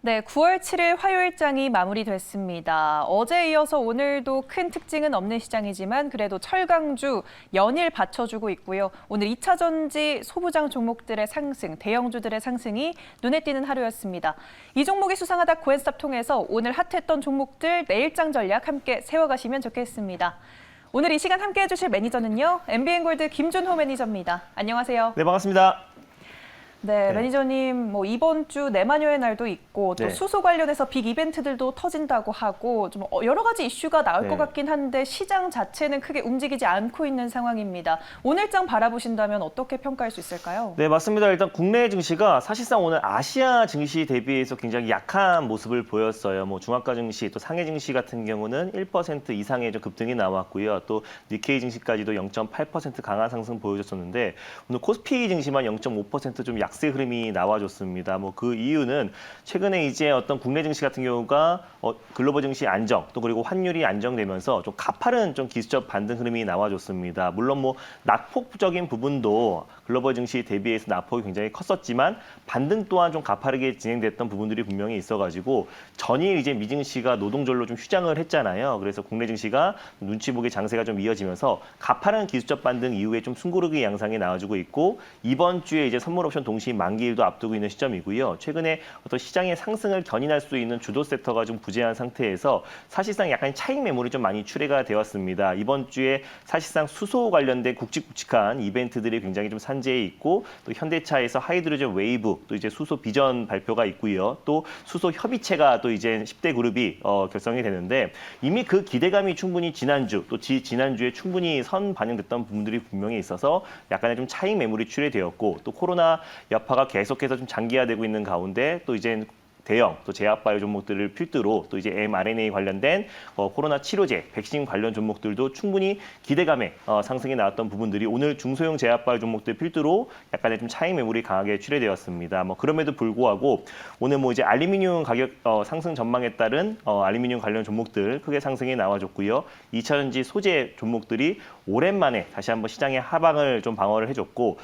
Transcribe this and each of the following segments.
네, 9월 7일 화요일장이 마무리됐습니다. 어제에 이어서 오늘도 큰 특징은 없는 시장이지만 그래도 철강주 연일 받쳐주고 있고요. 오늘 2차 전지 소부장 종목들의 상승, 대형주들의 상승이 눈에 띄는 하루였습니다. 이 종목이 수상하다 코엔스탑 통해서 오늘 핫했던 종목들 내일장 전략 함께 세워가시면 좋겠습니다. 오늘 이 시간 함께 해주실 매니저는요. MBN골드 김준호 매니저입니다. 안녕하세요. 네, 반갑습니다. 네, 매니저님, 이번 주 내마녀의 날도 있고 또 네. 수소 관련해서 빅 이벤트들도 터진다고 하고 좀 여러 가지 이슈가 나올 것 같긴 한데 시장 자체는 크게 움직이지 않고 있는 상황입니다. 오늘장 바라보신다면 어떻게 평가할 수 있을까요? 네, 맞습니다. 일단 국내 증시가 사실상 오늘 아시아 증시 대비해서 굉장히 약한 모습을 보였어요. 중학가 증시, 또 상해 증시 같은 경우는 1% 이상의 좀 급등이 나왔고요. 또 니케이 증시까지도 0.8% 강한 상승 보여줬었는데 오늘 코스피 증시만 0.5% 좀 약세 흐름이 나와줬습니다. 그 이유는 최근에 이제 어떤 국내 증시 같은 경우가 글로벌 증시 안정, 또 그리고 환율이 안정되면서 좀 가파른 좀 기술적 반등 흐름이 나와줬습니다. 물론 낙폭적인 부분도 글로벌 증시 대비해서 낙폭이 굉장히 컸었지만 반등 또한 좀 가파르게 진행됐던 부분들이 분명히 있어가지고 전일 이제 미증시가 노동절로 좀 휴장을 했잖아요. 그래서 국내 증시가 눈치 보기 장세가 좀 이어지면서 가파른 기술적 반등 이후에 좀 숨고르기 양상이 나와주고 있고 이번 주에 이제 선물 옵션 동시 만기일도 앞두고 있는 시점이고요. 최근에 어떤 시장의 상승을 견인할 수 있는 주도 섹터가 좀 부재한 상태에서 사실상 약간 차익 매물이 좀 많이 출회가 되었습니다. 이번 주에 사실상 수소 관련된 굵직굵직한 이벤트들이 굉장히 좀 산재해 있고 또 현대차에서 하이드로젠 웨이브 또 이제 수소 비전 발표가 있고요. 또 수소 협의체가 또 이제 10대 그룹이 결성이 되는데 이미 그 기대감이 충분히 지난주 또 지난주에 충분히 선 반영됐던 부분들이 분명히 있어서 약간의 좀 차익 매물이 출회되었고 또 코로나 여파가 계속해서 좀 장기화되고 있는 가운데 또 이제 대형 또 제약바이오 종목들을 필두로 또 이제 mRNA 관련된 코로나 치료제, 백신 관련 종목들도 충분히 기대감에 상승이 나왔던 부분들이 오늘 중소형 제약바이오 종목들 필두로 약간의 좀 차익 매물이 강하게 출회되었습니다. 그럼에도 불구하고 오늘 이제 알루미늄 가격 상승 전망에 따른 알루미늄 관련 종목들 크게 상승이 나와줬고요. 2차 전지 소재 종목들이 오랜만에 다시 한번 시장의 하방을 좀 방어를 해줬고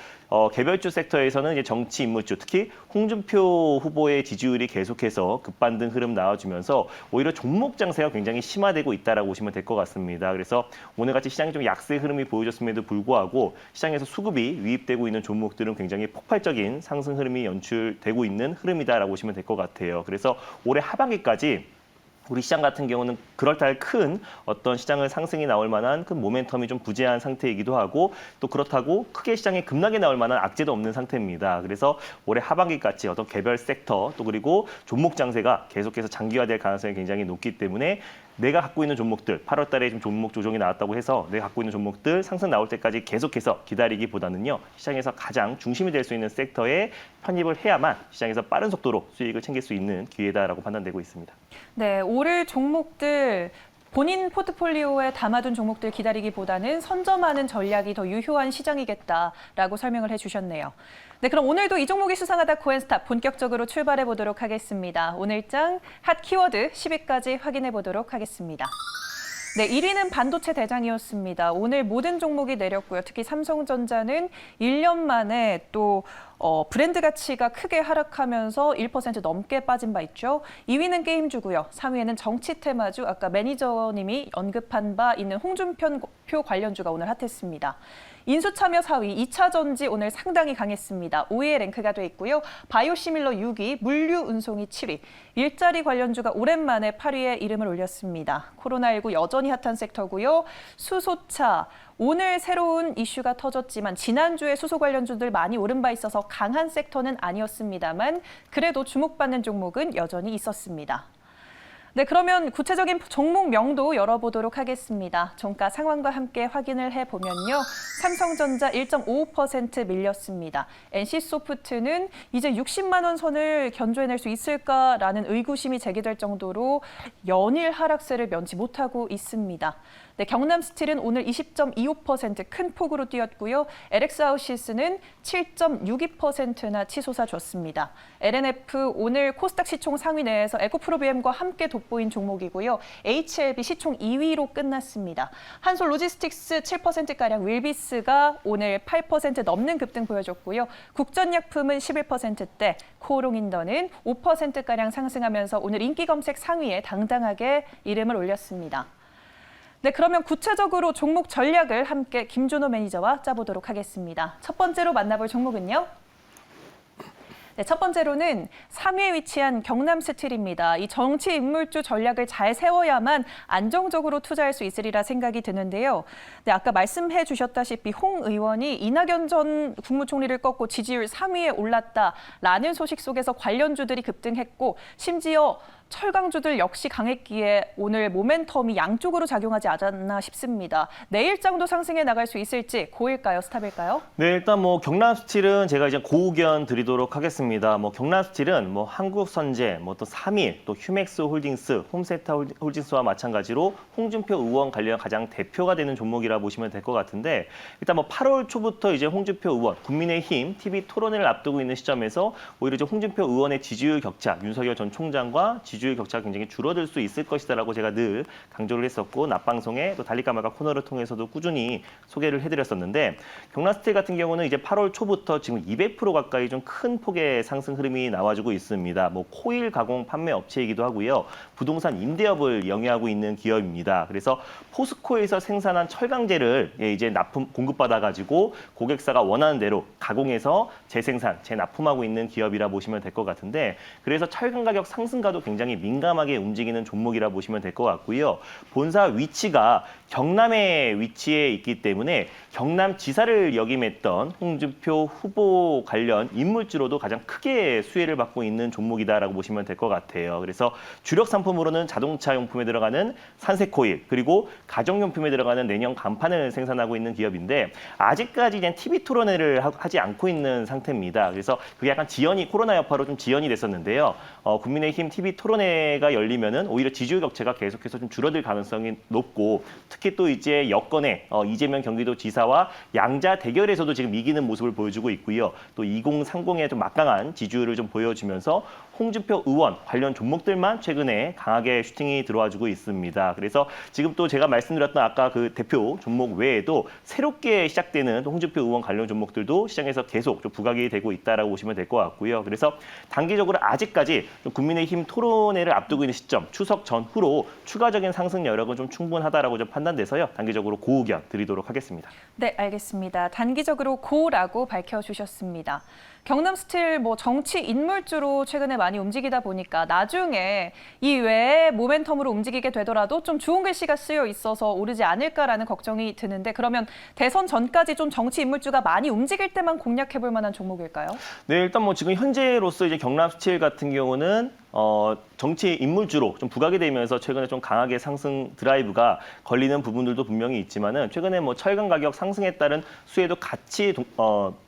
개별주 섹터에서는 이제 정치 인물주 특히 홍준표 후보의 지지율이 계속해서 급반등 흐름 나와주면서 오히려 종목 장세가 굉장히 심화되고 있다라고 보시면 될 것 같습니다. 그래서 오늘같이 시장이 좀 약세 흐름이 보여줬음에도 불구하고 시장에서 수급이 유입되고 있는 종목들은 굉장히 폭발적인 상승 흐름이 연출되고 있는 흐름이다라고 보시면 될 것 같아요. 그래서 올해 하반기까지 우리 시장 같은 경우는 그럴듯할 큰 어떤 시장을 상승이 나올 만한 큰 모멘텀이 좀 부재한 상태이기도 하고 또 그렇다고 크게 시장에 급락이 나올 만한 악재도 없는 상태입니다. 그래서 올해 하반기까지 어떤 개별 섹터 또 그리고 종목 장세가 계속해서 장기화될 가능성이 굉장히 높기 때문에 내가 갖고 있는 종목들 8월 달에 좀 종목 조정이 나왔다고 해서 내가 갖고 있는 종목들 상승 나올 때까지 계속해서 기다리기보다는요. 시장에서 가장 중심이 될 수 있는 섹터에 편입을 해야만 시장에서 빠른 속도로 수익을 챙길 수 있는 기회다라고 판단되고 있습니다. 네, 오를 종목들 본인 포트폴리오에 담아둔 종목들 기다리기보다는 선점하는 전략이 더 유효한 시장이겠다라고 설명을 해주셨네요. 네, 그럼 오늘도 이 종목이 수상하다 코엔스탑 본격적으로 출발해 보도록 하겠습니다. 오늘장 핫 키워드 10위까지 확인해 보도록 하겠습니다. 네, 1위는 반도체 대장이었습니다. 오늘 모든 종목이 내렸고요. 특히 삼성전자는 1년 만에 또 브랜드 가치가 크게 하락하면서 1% 넘게 빠진 바 있죠. 2위는 게임주고요. 3위에는 정치 테마주, 아까 매니저님이 언급한 바 있는 홍준표 관련주가 오늘 핫했습니다. 인수참여 4위, 2차 전지 오늘 상당히 강했습니다. 5위에 랭크가 돼 있고요. 바이오시밀러 6위, 물류운송이 7위. 일자리 관련주가 오랜만에 8위에 이름을 올렸습니다. 코로나19 여전히 핫한 섹터고요. 수소차, 오늘 새로운 이슈가 터졌지만 지난주에 수소 관련주들 많이 오른 바 있어서 강한 섹터는 아니었습니다만 그래도 주목받는 종목은 여전히 있었습니다. 네, 그러면 구체적인 종목명도 열어보도록 하겠습니다. 종가 상황과 함께 확인을 해보면요. 삼성전자 1.55% 밀렸습니다. NC소프트는 이제 60만 원 선을 견조해낼 수 있을까라는 의구심이 제기될 정도로 연일 하락세를 면치 못하고 있습니다. 네, 경남스틸은 오늘 20.25% 큰 폭으로 뛰었고요. LX아웃시스는 7.62%나 치솟아줬습니다. LNF 오늘 코스닥 시총 상위 내에서 에코프로비엠과 함께 돋보인 종목이고요. HLB 시총 2위로 끝났습니다. 한솔 로지스틱스 7%가량, 윌비스가 오늘 8% 넘는 급등 보여줬고요. 국전약품은 11%대, 코오롱인더는 5%가량 상승하면서 오늘 인기 검색 상위에 당당하게 이름을 올렸습니다. 네, 그러면 구체적으로 종목 전략을 함께 김준호 매니저와 짜보도록 하겠습니다. 첫 번째로 만나볼 종목은요. 네, 첫 번째로는 3위에 위치한 경남스틸입니다. 이 정치 인물주 전략을 잘 세워야만 안정적으로 투자할 수 있으리라 생각이 드는데요. 네, 아까 말씀해 주셨다시피 홍 의원이 이낙연 전 국무총리를 꺾고 지지율 3위에 올랐다라는 소식 속에서 관련주들이 급등했고, 심지어 철강주들 역시 강했기에 오늘 모멘텀이 양쪽으로 작용하지 않았나 싶습니다. 내일장도 상승해 나갈 수 있을지 고일까요, 스탑일까요? 네, 일단 뭐 경남스틸은 제가 이제 고의견 드리도록 하겠습니다. 뭐 경남스틸은 뭐 한국선제, 뭐 또 3일, 또 휴맥스 홀딩스, 홈세타 홀딩스와 마찬가지로 홍준표 의원 관련 가장 대표가 되는 종목이라 보시면 될 것 같은데, 일단 뭐 8월 초부터 이제 홍준표 의원, 국민의힘 TV 토론회를 앞두고 있는 시점에서 오히려 이제 홍준표 의원의 지지율 격차, 윤석열 전 총장과 지지율 격차가 굉장히 줄어들 수 있을 것이다라고 제가 늘 강조를 했었고, 낮방송에 또 달릴까 말까 코너를 통해서도 꾸준히 소개를 해드렸었는데, 경남스틸 같은 경우는 이제 8월 초부터 지금 200% 가까이 좀 큰 폭의 상승 흐름이 나와주고 있습니다. 뭐 코일 가공 판매 업체이기도 하고요, 부동산 임대업을 영위하고 있는 기업입니다. 그래서 포스코에서 생산한 철강제를 이제 공급받아가지고 고객사가 원하는 대로 가공해서 재생산, 재납품하고 있는 기업이라 보시면 될 것 같은데, 그래서 철강 가격 상승과도 굉장히 민감하게 움직이는 종목이라 보시면 될 것 같고요. 본사 위치가 경남에 위치해 있기 때문에 경남지사를 역임했던 홍준표 후보 관련 인물주로도 가장 크게 수혜를 받고 있는 종목이다라고 보시면 될 것 같아요. 그래서 주력 상품으로는 자동차 용품에 들어가는 산세코일, 그리고 가정용품에 들어가는 내년 간판을 생산하고 있는 기업인데, 아직까지 그냥 TV 토론회를 하지 않고 있는 상태입니다. 그래서 그게 약간 코로나 여파로 좀 지연이 됐었는데요. 국민의힘 TV 토론회가 열리면은 오히려 지지율 격차가 계속해서 좀 줄어들 가능성이 높고, 특히 또 이제 여권의 이재명 경기도지사와 양자 대결에서도 지금 이기는 모습을 보여주고 있고요. 또 2030에 좀 막강한 지지율을 좀 보여주면서 홍준표 의원 관련 종목들만 최근에 강하게 슈팅이 들어와주고 있습니다. 그래서 지금 또 제가 말씀드렸던 아까 그 대표 종목 외에도 새롭게 시작되는 홍준표 의원 관련 종목들도 시장에서 계속 좀 부각이 되고 있다라고 보시면 될 것 같고요. 그래서 단기적으로 아직까지 좀 국민의힘 토론회를 앞두고 있는 시점, 추석 전후로 추가적인 상승 여력은 좀 충분하다라고 좀 판단돼서요. 단기적으로 고의견 드리도록 하겠습니다. 네, 알겠습니다. 단기적으로 고라고 밝혀주셨습니다. 경남스틸 뭐 정치 인물주로 최근에 많이 움직이다 보니까 나중에 이 외에 모멘텀으로 움직이게 되더라도 좀 좋은 글씨가 쓰여 있어서 오르지 않을까라는 걱정이 드는데, 그러면 대선 전까지 좀 정치 인물주가 많이 움직일 때만 공략해볼 만한 종목일까요? 네, 일단 뭐 지금 현재로서 이제 경남스틸 같은 경우는 정치 인물주로 좀 부각이 되면서 최근에 좀 강하게 상승 드라이브가 걸리는 부분들도 분명히 있지만은, 최근에 뭐 철강 가격 상승에 따른 수혜도 같이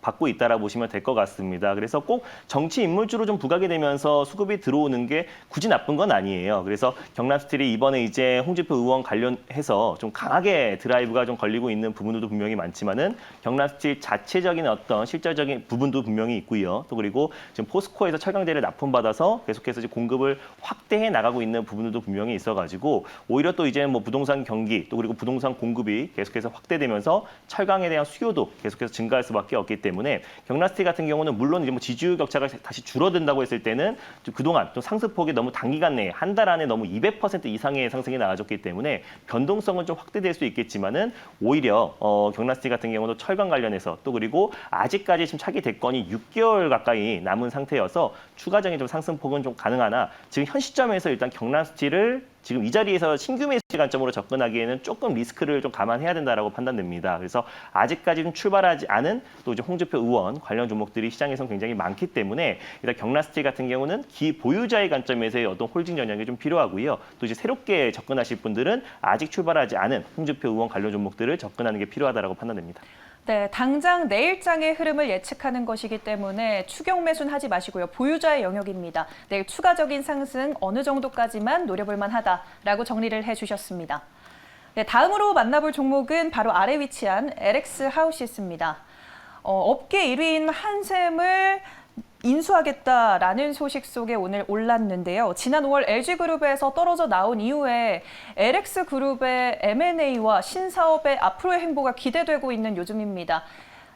받고 있다라고 보시면 될 것 같습니다. 그래서 꼭 정치 인물주로 좀 부각이 되면서 수급이 들어오는 게 굳이 나쁜 건 아니에요. 그래서 경남스틸이 이번에 이제 홍준표 의원 관련해서 좀 강하게 드라이브가 좀 걸리고 있는 부분들도 분명히 많지만은, 경남스틸 자체적인 어떤 실질적인 부분도 분명히 있고요. 또 그리고 지금 포스코에서 철강제를 납품받아서 계속해서 이제 공급을 확대해 나가고 있는 부분들도 분명히 있어가지고, 오히려 또 이제 뭐 부동산 경기, 또 그리고 부동산 공급이 계속해서 확대되면서 철강에 대한 수요도 계속해서 증가할 수밖에 없기 때문에, 경남스틸 같은 경우는 물론 이제 뭐 지지율 격차가 다시 줄어든다고 했을 때는 좀 그동안 좀 상승폭이 너무 단기간 내에 한 달 안에 너무 200% 이상의 상승이 나와줬기 때문에 변동성은 좀 확대될 수 있겠지만은, 오히려 경남스틸 같은 경우도 철강 관련해서, 또 그리고 아직까지 지금 차기 대권이 6개월 가까이 남은 상태여서 추가적인 좀 상승폭은 좀 가능하나, 지금 현 시점에서 일단 경남스틸을 지금 이 자리에서 신규 매수 관점으로 접근하기에는 조금 리스크를 좀 감안해야 된다라고 판단됩니다. 그래서 아직까지는 출발하지 않은 또 이제 홍준표 의원 관련 종목들이 시장에서는 굉장히 많기 때문에, 일단 경남스틸 같은 경우는 기보유자의 관점에서의 어떤 홀딩 전략이 좀 필요하고요. 또 이제 새롭게 접근하실 분들은 아직 출발하지 않은 홍준표 의원 관련 종목들을 접근하는 게 필요하다라고 판단됩니다. 네, 당장 내일장의 흐름을 예측하는 것이기 때문에 추격 매수는 하지 마시고요. 보유자의 영역입니다. 내일 추가적인 상승 어느 정도까지만 노려볼 만하다라고 정리를 해주셨습니다. 네, 다음으로 만나볼 종목은 바로 아래 위치한 LX 하우시스입니다. 업계 1위인 한샘을 인수하겠다라는 소식 속에 오늘 올랐는데요. 지난 5월 LG그룹에서 떨어져 나온 이후에 LX그룹의 M&A와 신사업의 앞으로의 행보가 기대되고 있는 요즘입니다.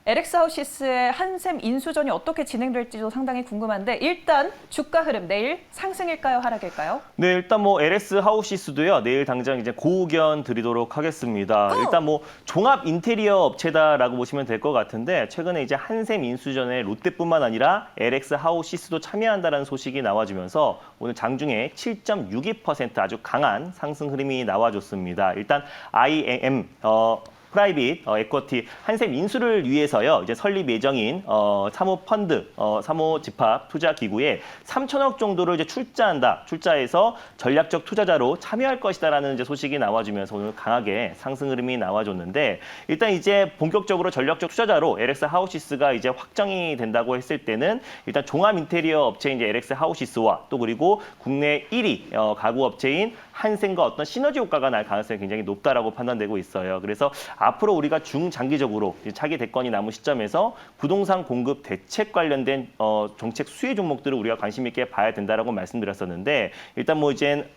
LX하우시스의 한샘 인수전이 어떻게 진행될지도 상당히 궁금한데 일단 주가 흐름 내일 상승일까요, 하락일까요? 네, 일단 뭐 LS 하우시스도요. 내일 당장 이제 고의견 드리도록 하겠습니다. 일단 뭐 종합 인테리어 업체다라고 보시면 될 것 같은데 최근에 이제 한샘 인수전에 롯데뿐만 아니라 LX 하우시스도 참여한다라는 소식이 나와주면서 오늘 장중에 7.62% 아주 강한 상승 흐름이 나와줬습니다. 일단 IM 프라이빗 에쿼티 한샘 인수를 위해서요. 이제 설립 예정인 사모 펀드, 사모 집합 투자 기구에 3천억 정도를 이제 출자해서 전략적 투자자로 참여할 것이다라는 이제 소식이 나와주면서 오늘 강하게 상승 흐름이 나와줬는데 일단 이제 본격적으로 전략적 투자자로 LX 하우시스가 이제 확정이 된다고 했을 때는 일단 종합 인테리어 업체인 이제 LX 하우시스와 또 그리고 국내 1위 가구 업체인 한샘과 어떤 시너지 효과가 날 가능성이 굉장히 높다라고 판단되고 있어요. 그래서 앞으로 우리가 중장기적으로 차기 대권이 남은 시점에서 부동산 공급 대책 관련된 정책 수혜 종목들을 우리가 관심 있게 봐야 된다라고 말씀드렸었는데 일단 뭐 이제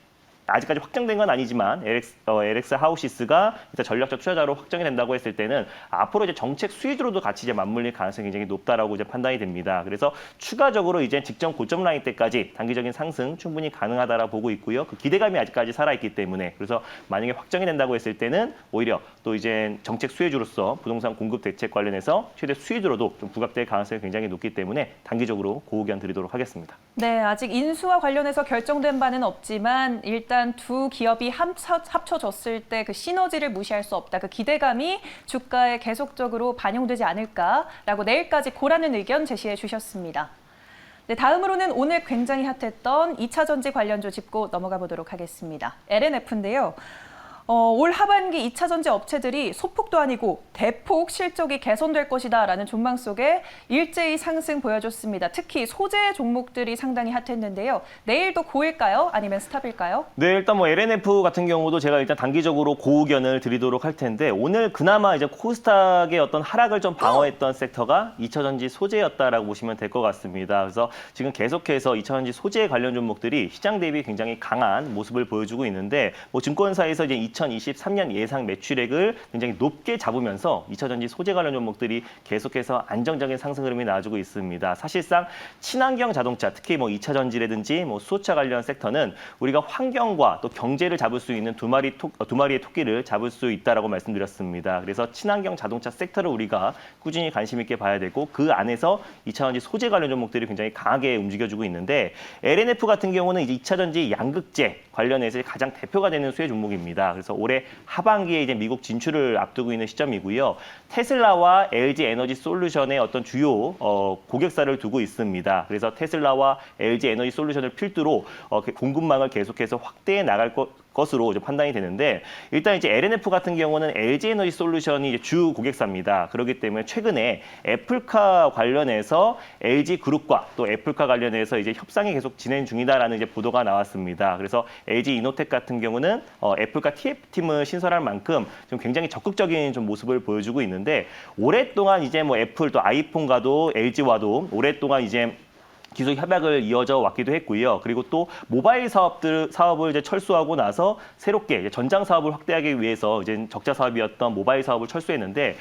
아직까지 확정된 건 아니지만 LX 하우시스가 일단 전략적 투자자로 확정이 된다고 했을 때는 앞으로 이제 정책 수혜주로도 같이 이제 맞물릴 가능성이 굉장히 높다라고 이제 판단이 됩니다. 그래서 추가적으로 이제 직전 고점 라인 때까지 단기적인 상승 충분히 가능하다라 보고 있고요. 그 기대감이 아직까지 살아있기 때문에 그래서 만약에 확정이 된다고 했을 때는 오히려 또 이제 정책 수혜주로서 부동산 공급 대책 관련해서 최대 수혜주로도 좀 부각될 가능성이 굉장히 높기 때문에 단기적으로 고의견 드리도록 하겠습니다. 네, 아직 인수와 관련해서 결정된 바는 없지만 일단 두 기업이 합쳐졌을 때 그 시너지를 무시할 수 없다. 그 기대감이 주가에 계속적으로 반영되지 않을까라고 내일까지 고라는 의견 제시해 주셨습니다. 네, 다음으로는 오늘 굉장히 핫했던 2차 전지 관련주 짚고 넘어가 보도록 하겠습니다. LNF인데요. 올 하반기 2차 전지 업체들이 소폭도 아니고 대폭 실적이 개선될 것이다라는 전망 속에 일제히 상승 보여줬습니다. 특히 소재 종목들이 상당히 핫했는데요. 내일도 고일까요? 아니면 스탑일까요? 네, 일단 뭐 LNF 같은 경우도 제가 일단 단기적으로 고의견을 드리도록 할 텐데 오늘 그나마 이제 코스닥의 어떤 하락을 좀 방어했던 섹터가 2차 전지 소재였다라고 보시면 될 것 같습니다. 그래서 지금 계속해서 2차 전지 소재 관련 종목들이 시장 대비 굉장히 강한 모습을 보여주고 있는데 뭐 증권사에서 이제 2023년 예상 매출액을 굉장히 높게 잡으면서 2차 전지 소재 관련 종목들이 계속해서 안정적인 상승 흐름이 나와주고 있습니다. 사실상 친환경 자동차, 특히 뭐 2차 전지라든지 뭐 수소차 관련 섹터는 우리가 환경과 또 경제를 잡을 수 있는 두 마리의 토끼를 잡을 수 있다라고 말씀드렸습니다. 그래서 친환경 자동차 섹터를 우리가 꾸준히 관심 있게 봐야 되고 그 안에서 2차 전지 소재 관련 종목들이 굉장히 강하게 움직여주고 있는데 LNF 같은 경우는 이제 2차 전지 양극재 관련해서 가장 대표가 되는 수혜 종목입니다. 그래서 올해 하반기에 이제 미국 진출을 앞두고 있는 시점이고요. 테슬라와 LG 에너지 솔루션의 어떤 주요 고객사를 두고 있습니다. 그래서 테슬라와 LG 에너지 솔루션을 필두로 공급망을 계속해서 확대해 나갈 것으로 이제 판단이 되는데 일단 이제 LNF 같은 경우는 LG 에너지 솔루션이 이제 주 고객사입니다. 그렇기 때문에 최근에 애플카 관련해서 LG 그룹과 또 애플카 관련해서 이제 협상이 계속 진행 중이다라는 이제 보도가 나왔습니다. 그래서 LG 이노텍 같은 경우는 애플카 TF팀을 신설할 만큼 좀 굉장히 적극적인 좀 모습을 보여주고 있는데 오랫동안 이제 뭐 애플 또 아이폰과도 LG와도 오랫동안 이제 기술 협약을 이어져 왔기도 했고요. 그리고 또 모바일 사업을 이제 철수하고 나서 새롭게 이제 전장 사업을 확대하기 위해서 이제 적자 사업이었던 모바일 사업을 철수했는데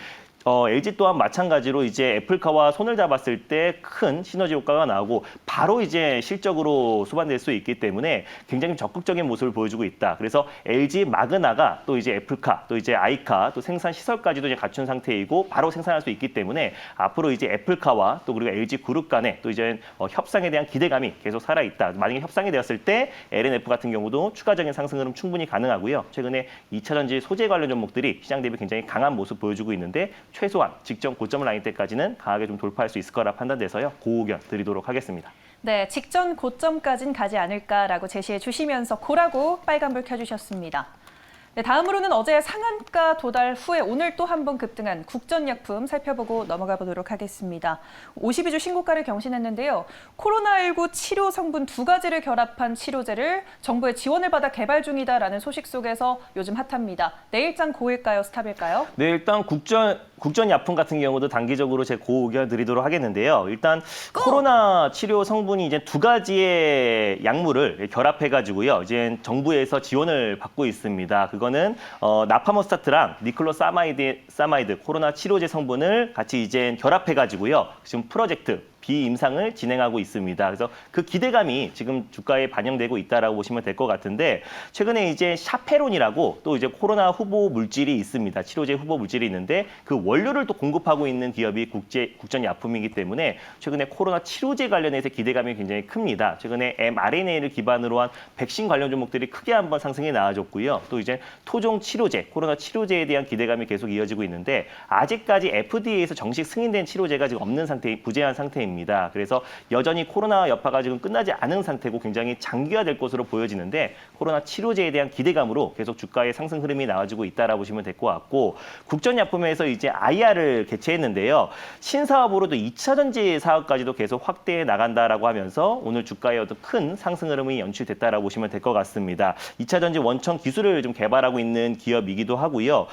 LG 또한 마찬가지로 이제 애플카와 손을 잡았을 때 큰 시너지 효과가 나오고 바로 이제 실적으로 수반될 수 있기 때문에 굉장히 적극적인 모습을 보여주고 있다. 그래서 LG 마그나가 또 이제 애플카, 또 이제 아이카, 또 생산 시설까지도 이제 갖춘 상태이고 바로 생산할 수 있기 때문에 앞으로 이제 애플카와 또 그리고 LG 그룹 간에 또 이제 협상에 대한 기대감이 계속 살아 있다. 만약에 협상이 되었을 때 LNF 같은 경우도 추가적인 상승 흐름 충분히 가능하고요. 최근에 2차 전지 소재 관련 종목들이 시장 대비 굉장히 강한 모습 보여주고 있는데 최소한 직전 고점 라인 때까지는 강하게 좀 돌파할 수 있을 거라 판단돼서요. 고의견 드리도록 하겠습니다. 네, 직전 고점까지는 가지 않을까라고 제시해 주시면서 고라고 빨간불 켜주셨습니다. 네, 다음으로는 어제 상한가 도달 후에 오늘 또 한 번 급등한 국전약품 살펴보고 넘어가 보도록 하겠습니다. 52주 신고가를 경신했는데요. 코로나19 치료 성분 두 가지를 결합한 치료제를 정부의 지원을 받아 개발 중이다라는 소식 속에서 요즘 핫합니다. 내일장 고일까요? 스탑일까요? 네, 일단 국전약품 같은 경우도 단기적으로 제 고의견 드리도록 하겠는데요. 일단 코로나 치료 성분이 이제 두 가지의 약물을 결합해가지고요. 이제 정부에서 지원을 받고 있습니다. 그거는 나파모스타트랑 니클로사마이드 코로나 치료제 성분을 같이 이제 결합해가지고요. 지금 프로젝트 비임상을 진행하고 있습니다. 그래서 그 기대감이 지금 주가에 반영되고 있다라고 보시면 될 것 같은데 최근에 이제 샤페론이라고 또 이제 코로나 후보 물질이 있습니다. 치료제 후보 물질이 있는데 그 원료를 또 공급하고 있는 기업이 국전약품이기 때문에 최근에 코로나 치료제 관련해서 기대감이 굉장히 큽니다. 최근에 mRNA를 기반으로 한 백신 관련 종목들이 크게 한번 상승이 나와줬고요. 또 이제 토종 치료제, 코로나 치료제에 대한 기대감이 계속 이어지고 있는데 아직까지 FDA에서 정식 승인된 치료제가 지금 없는 상태, 부재한 상태입니다. 그래서 여전히 코로나 여파가 지금 끝나지 않은 상태고 굉장히 장기화될 것으로 보여지는데 코로나 치료제에 대한 기대감으로 계속 주가의 상승 흐름이 나와주고 있다라고 보시면 될 것 같고 국전약품에서 이제 IR을 개최했는데요. 신사업으로도 2차 전지 사업까지도 계속 확대해 나간다라고 하면서 오늘 주가에 어떤 큰 상승 흐름이 연출됐다라고 보시면 될 것 같습니다. 2차 전지 원천 기술을 좀 개발하고 있는 기업이기도 하고요.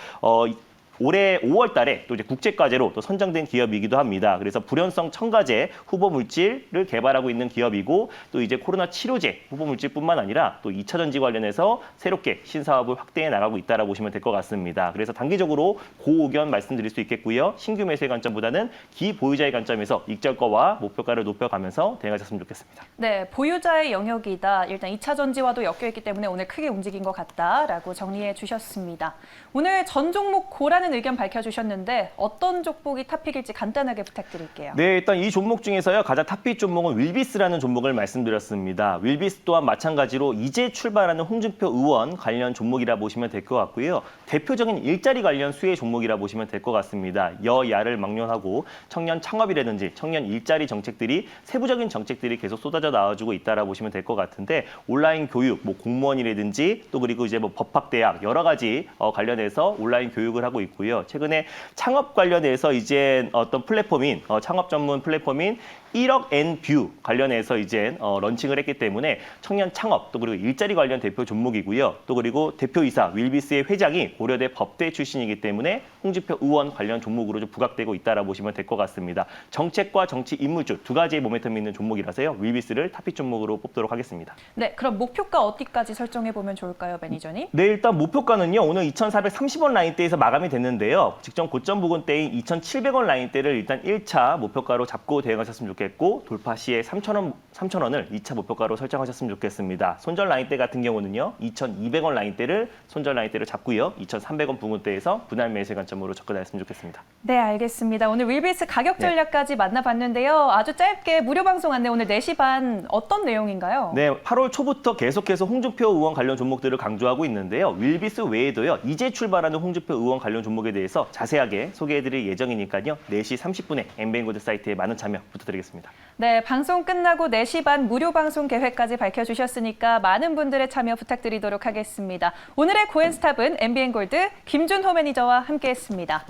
올해 5월 달에 또 이제 국제과제로 또 선정된 기업이기도 합니다. 그래서 불연성 첨가제 후보 물질을 개발하고 있는 기업이고 또 이제 코로나 치료제 후보 물질뿐만 아니라 또 2차 전지 관련해서 새롭게 신사업을 확대해 나가고 있다라고 보시면 될 것 같습니다. 그래서 단기적으로 고의견 말씀드릴 수 있겠고요. 신규 매수의 관점보다는 기보유자의 관점에서 익절가와 목표가를 높여가면서 대응하셨으면 좋겠습니다. 네, 보유자의 영역이다. 일단 2차 전지와도 엮여있기 때문에 오늘 크게 움직인 것 같다라고 정리해 주셨습니다. 오늘 전 종목 고라는 의견 밝혀주셨는데 어떤 종목이 탑픽일지 간단하게 부탁드릴게요. 네, 일단 이 종목 중에서요. 가장 탑픽 종목은 윌비스라는 종목을 말씀드렸습니다. 윌비스 또한 마찬가지로 이제 출발하는 홍준표 의원 관련 종목이라 보시면 될 것 같고요. 대표적인 일자리 관련 수혜 종목이라 보시면 될 것 같습니다. 여야를 막론하고 청년 창업이라든지 청년 일자리 정책들이 세부적인 정책들이 계속 쏟아져 나와주고 있다라 보시면 될 것 같은데 온라인 교육, 뭐 공무원이라든지 또 그리고 이제 뭐 법학대학 여러 가지 관련해서 온라인 교육을 하고 있고요. 최근에 창업 관련해서 이제 어떤 플랫폼인 창업 전문 플랫폼인 1억 N뷰 관련해서 이제 런칭을 했기 때문에 청년 창업 또 그리고 일자리 관련 대표 종목이고요. 또 그리고 대표이사 윌비스의 회장이 고려대 법대 출신이기 때문에 홍준표 의원 관련 종목으로 좀 부각되고 있다라 보시면 될 것 같습니다. 정책과 정치 인물주 두 가지의 모멘텀이 있는 종목이라서요. 윌비스를 탑픽 종목으로 뽑도록 하겠습니다. 네, 그럼 목표가 어디까지 설정해 보면 좋을까요, 매니저님? 네, 일단 목표가는요. 오늘 2,430원 라인대에서 마감이 됐는데요. 직전 고점 부근대인 2,700원 라인대를 일단 1차 목표가로 잡고 대응하셨으면 좋겠고 돌파 시에 3,000원을 2차 목표가로 설정하셨으면 좋겠습니다. 손절 라인대 같은 경우는요. 2,200원 라인대를 손절 라인대를 잡고요. 2,300원 부근대에서 분할 매수 관점으로 접근하셨으면 좋겠습니다. 네, 알겠습니다. 오늘 윌비스 가격 전략까지 만나봤는데요. 아주 짧게 무료 방송 안내 오늘 4시 반 어떤 내용인가요? 네, 8월 초부터 계속해서 홍준표 의원 관련 종목들을 강조하고 있는데요. 윌비스 외에도요. 이제 출발하는 홍준표 의원 관련 종목에 대해서 자세하게 소개해드릴 예정이니까요. 4시 30분에 엠비엔고드 사이트에 많은 참여 부탁드리겠습니다. 네, 방송 끝나고 4시 반 무료 방송 계획까지 밝혀주셨으니까 많은 분들의 참여 부탁드리도록 하겠습니다. 오늘의 고엔스탑은 엠비엔골드 김준호 매니저와 함께했습니다.